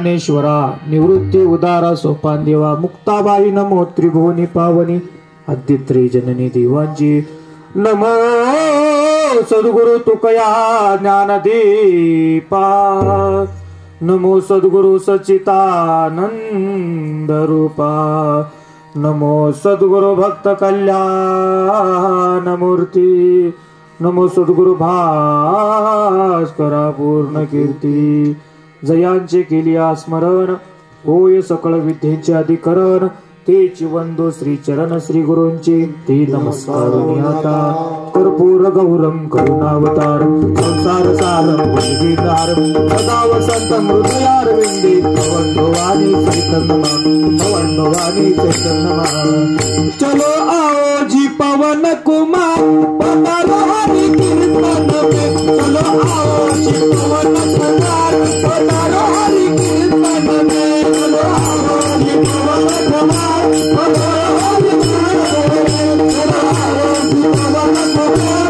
ज्ञानेश्वरा निवृत्ती उदारा सोपान देवा मुक्ताबाई नमो त्रिभुवनी पावनी आदित्री जननी देवांची नमो सद्गुरु तुकया ज्ञानदीपा नमो सद्गुरु सच्चिदानंद रूपा नमो सद्गुरु भक्त कल्याण मूर्ती नमो सद्गुरु भास्करा पूर्ण कीर्ती जयांचे केली स्मरण होय सकळ विद्येचे अधिकरण तेची वंदो श्री चरण श्री गुरूंचे ते नमस्कार आता कर्पूर गौरम करुणावतार संसार सारम भुजगीतार सदा वसंत हृदयार विंदे भवंडवानी चैतन्यमा चलो आओ जी पवन कुमार पधारो हरि कीर्तन में चलो आओ जी पवन कुमार पधारो हरि कीर्तन में चलो आओ जी पवन कुमार पधारो हरि कीर्तन में चलो आओ जी पवन कुमार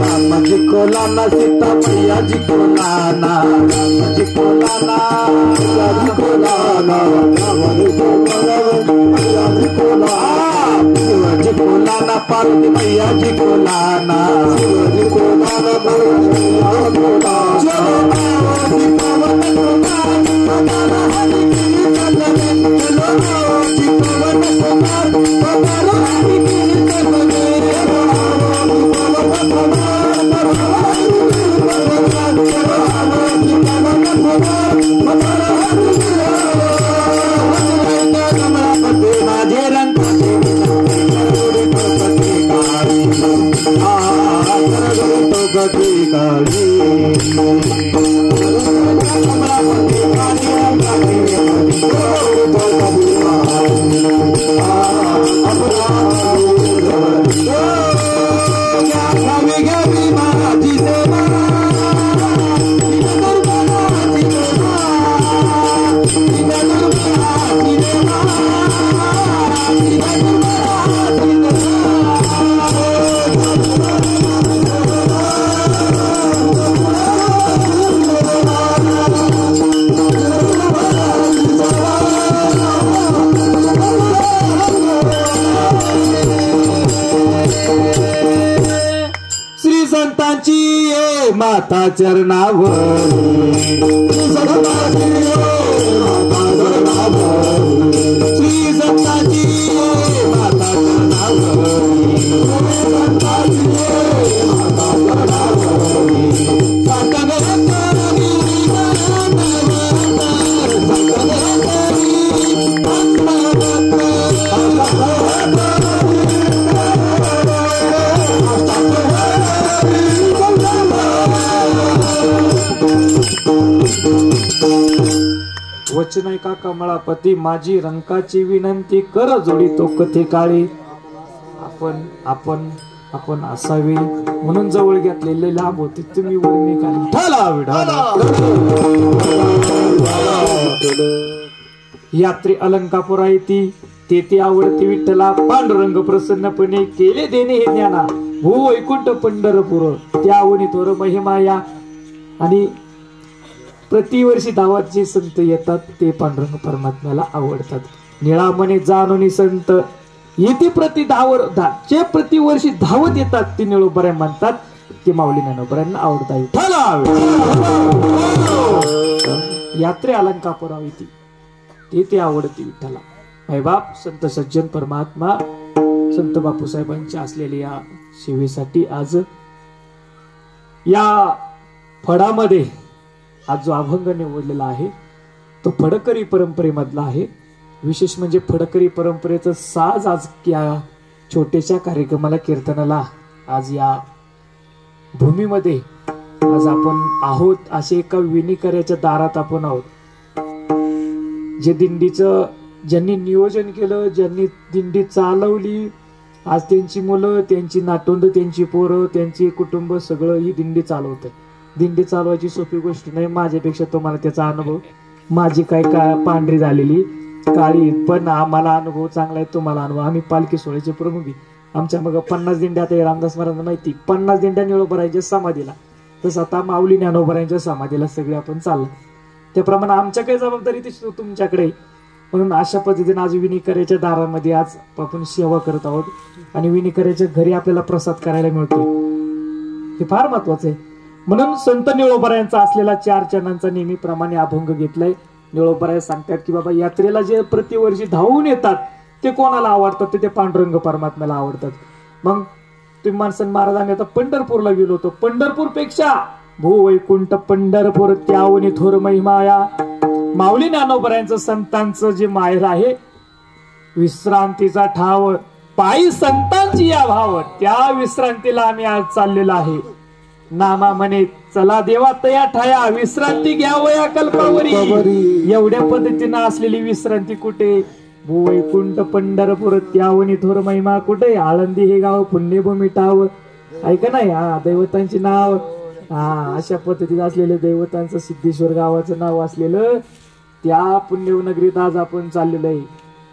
राम जी को लाना सीता मैया जी को लाना राम जी को लाना मैया जी को लाना राम जी को मैया जी को लाना शिव जी को लाना पार्वती मैया जी को लाना शिव जी को लाना मैया को लाना चलो आओ जी पवन कुमार पधारो हरि कीर्तन में चलो आओ जी पवन कुमार पधारो हरि कीर्तन में चलो आओ जी पवन कुमार पधारो हरि कीर्तन में चलो आओ जी पवन कुमार पधारो हरि कीर्तन में माझे रंग गति काली माता चरणावर श्री संतांची माता वचनायका कमळापती माझी रंकाची विनंती कर जोडी तो कथे काळी आपण आपण आपण असावे म्हणून जवळ घेतलेले लाभ होते तुम्ही वर्णी काढली ठाला विढाला यात्री अलंकापुरा येती तेथे आवडती विठ्ठला पांडुरंग प्रसन्नपणे केले देणे हे ज्ञाना भू वैकुंठ पंढरपूर त्यावनी थोर महिमाया आणि प्रतिवर्षी गावात जे संत येतात ते पांडुरंग परमात्म्याला आवडतात निळामणे जाणून संत येथे जे प्रतिवर्षी धावत येतात ते निळोबराय म्हणतात ते माऊली ज्ञानोबरायांना आवडत आहे. यात्रे अलंकापुराव येते ते आवडते विठ्ठला. मायबाप संत सज्जन परमात्मा संत बापूसाहेबांच्या असलेल्या या सेवेसाठी आज या फडामध्ये आज जो अभंग निवडलेला आहे तो फडकरी परंपरेमधला आहे. विशेष म्हणजे फडकरी परंपरेचं साज आज या छोट्याशा कार्यक्रमाला कीर्तनाला आज या भूमीमध्ये आज आपण आहोत. असे एका विणीकऱ्याच्या दारात आपण आहोत. जे दिंडीचं ज्यांनी नियोजन केलं, ज्यांनी दिंडी चालवली, आज त्यांची मुलं, त्यांची नातवंड, त्यांची पोरं, त्यांची कुटुंब सगळं ही दिंडी चालवतात. दिंडी चालवायची सोपी गोष्ट नाही. माझ्यापेक्षा तुम्हाला त्याचा अनुभव, माझी काय पांढरी झालेली काळी, पण आम्हाला अनुभव चांगला आहे, तुम्हाला अनुभव. आम्ही पालखी सोहळ्याचे प्रमुख, आमच्या मग 50 दिंड्या, आता रामदास महाराजांना माहिती 50 दिंड्या निळोबरायांच्या समाधीला, तसं आता माऊली ज्ञानोबरायांच्या समाधीला सगळे आपण चाललो. त्याप्रमाणे आमच्या काही जबाबदारी ती तुमच्याकडे. म्हणून अशा पद्धतीने आज विणीकऱ्याच्या दारामध्ये आज आपण सेवा करत आहोत आणि विणीकऱ्याच्या घरी आपल्याला प्रसाद करायला मिळतो. हे फार महत्वाचं आहे. म्हणून संत निळोबरायांचा असलेला 4 चरणांचा नेहमीप्रमाणे अभंग घेतलाय. निळोबराय सांगतात की बाबा यात्रेला जे प्रतिवर्षी धावून येतात ते कोणाला आवडतात? ते पांडुरंग परमात्म्याला आवडतात. मग तुम्ही माणसं महाराज आम्ही आता पंढरपूरला गेलो होतो. पंढरपूरपेक्षा भूवैकुंठ पंढरपूर त्यावनी थोर महिमाया. माऊली ज्ञानोबरायांचं संतांचं जे माहेर आहे, विश्रांतीचा ठाव, पायी संतांची या भाव, त्या विश्रांतीला आम्ही आज चाललेलो आहे. नामा म्हणे चला देवा तया ठाया, विश्रांती घ्यावया कल्पावरी. एवढ्या पद्धतीनं असलेली विश्रांती कुठे? भूवैकुंठ पंढरपूर त्यावनी थोर महिमा कुठे? आळंदी हे गाव पुण्यभूमी टाव. ऐका नाही, हा दैवतांची नाव, हा अशा पद्धतीने असलेले दैवतांचं सिद्धेश्वर गावाचं नाव असलेलं त्या पुण्यनगरीत आज आपण चाललेलो आहे.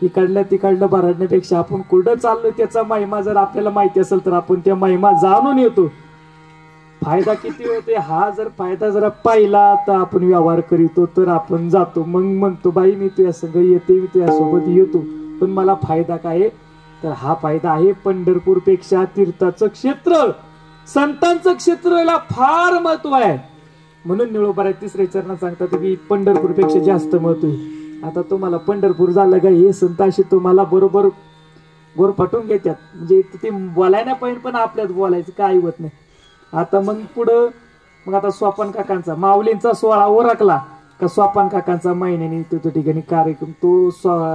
इकडल्या तिकडलं भरडण्यापेक्षा आपण कुठं चाललो त्याचा महिमा जर आपल्याला माहिती असेल तर आपण त्या महिमा जाणून येतो. फायदा किती होते हा जर फायदा जरा पाहिला तर आपण व्यवहार करीतो, तर आपण जातो. मग म्हणतो बाई मी तुझ्या संग येते, मी तुझ्यासोबत येतो, पण मला फायदा काय? तर हा फायदा आहे पंढरपूर पेक्षा तीर्थाचं क्षेत्र, संतांचं क्षेत्राला फार महत्व आहे. म्हणून निळोबराय 3ऱ्या चरणात सांगतात की पंढरपूर पेक्षा जास्त महत्व आहे. आता तुम्हाला पंढरपूर झालं का हे संत असे तुम्हाला बरोबर गोर फाटून घेतात. म्हणजे ते बोलायला पाहिजे पण आपल्यात बोलायचं काही होत नाही. आता मग पुढं मग आता सोपान काकांचा माऊलींचा सोहळा ओरखला का सोपान काकांचा महिन्याने तो ठिकाणी कार्यक्रम तो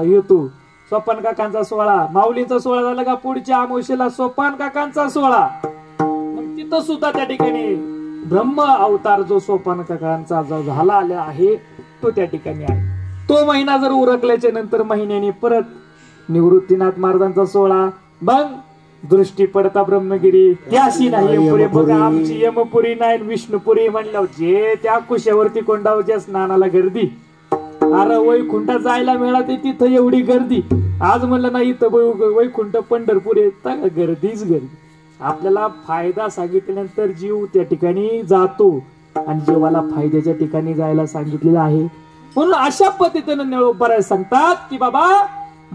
येतो. सोपान काकांचा सोहळा, माऊलींचा सोहळा झाला का पुढच्या अमावस्येला सोपान काकांचा सोहळा. मग तिथं सुद्धा त्या ठिकाणी ब्रह्म अवतार जो सोपान काकांचा जो झाला आला आहे तो त्या ठिकाणी आहे. तो महिना जर उरकल्याच्या नंतर महिन्याने परत निवृत्तीनाथ महाराजांचा सोहळा, मग दृष्टी पडता ब्रह्मगिरी त्याशी नाही पुरे. बघा आमची यमपुरी नाही विष्णुपुरी म्हणलं जे त्या कुशावरती कोंडावच्या स्नानाला गर्दी. अरे वैकुंठ जायला मिळाते तिथं एवढी गर्दी. आज म्हणलं नाही इथं वैकुंठ पंढरपूर येत गर्दीच गर्दी. आपल्याला फायदा सांगितल्यानंतर जीव त्या ठिकाणी जातो आणि जीवाला फायद्याच्या ठिकाणी जायला सांगितलेलं आहे. म्हणून अशा पद्धतीने निळोबराय सांगतात की बाबा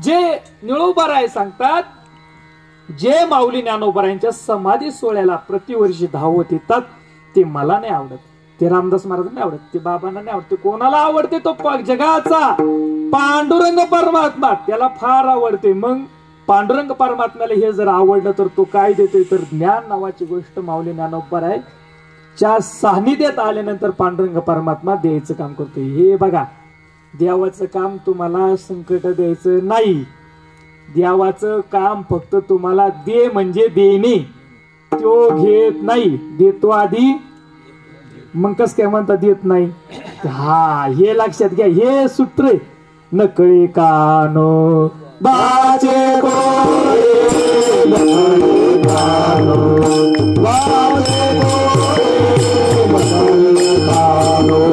जे निळोबराय सांगतात जे माऊली ज्ञानोबरायांच्या समाधी सोहळ्याला प्रतिवर्षी धावत येतात ते मला नाही आवडत, ते रामदास महाराजांना आवडत, ते बाबांना नाही आवडत. कोणाला आवडते? तो जगाचा पांडुरंग परमात्मा, त्याला फार आवडते. मग पांडुरंग परमात्म्याला हे जर आवडलं तर तो काय देतोय? तर ज्ञान नावाची गोष्ट माऊली ज्ञानोबरायच्या सान्निध्यात आल्यानंतर पांडुरंग परमात्मा द्यायचं काम करतोय. हे बघा, देवाचं काम तुम्हाला संकट द्यायचं नाही. देवाचं काम फक्त तुम्हाला दे म्हणजे देणे, तो घेत नाही. देतो आधी, मग कस काय म्हणता देत नाही? हा हे लक्षात घ्या, हे सूत्र नकळे कानो बाचे गोरे, नकळे कानो बाचे गोरे, नकळे कानो